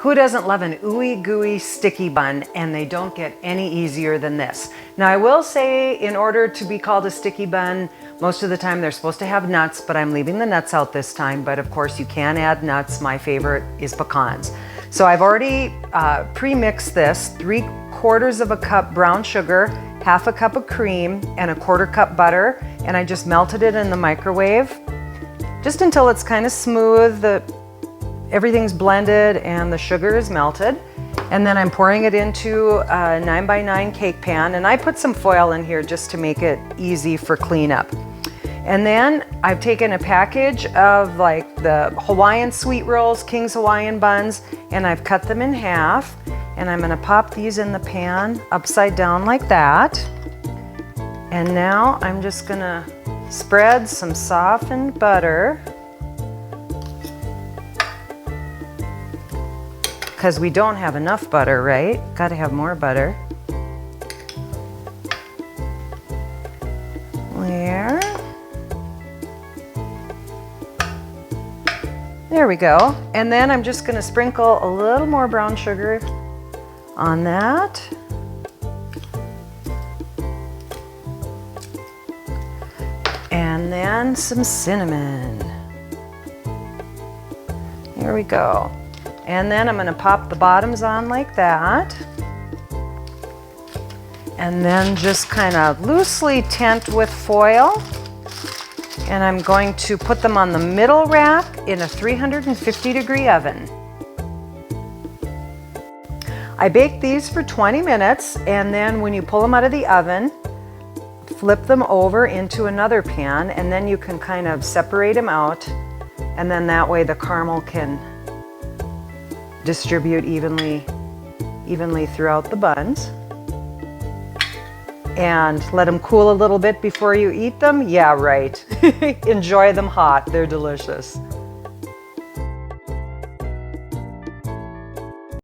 Who doesn't love an ooey gooey sticky bun? And they don't get any easier than this. Now I will say, in order to be called a sticky bun, most of the time they're supposed to have nuts, but I'm leaving the nuts out this time. But of course you can add nuts. My favorite is pecans. So I've already pre-mixed this: 3/4 of a cup brown sugar, 1/2 cup of cream, and 1/4 cup butter. And I just melted it in the microwave just until it's kind of smooth. Everything's blended and the sugar is melted. And then I'm pouring it into a 9x9 cake pan, and I put some foil in here just to make it easy for cleanup. And then I've taken a package of like the Hawaiian sweet rolls, King's Hawaiian buns, and I've cut them in half. And I'm gonna pop these in the pan upside down like that. And now I'm just gonna spread some softened butter, because we don't have enough butter, right? Gotta have more butter. There we go. And then I'm just gonna sprinkle a little more brown sugar on that. And then some cinnamon. Here we go. And then I'm gonna pop the bottoms on like that. And then just kind of loosely tent with foil. And I'm going to put them on the middle rack in a 350-degree oven. I bake these for 20 minutes, and then when you pull them out of the oven, flip them over into another pan, and then you can kind of separate them out, and then that way the caramel can distribute evenly throughout the buns. And let them cool a little bit before you eat them. Yeah, right. Enjoy them hot. They're delicious.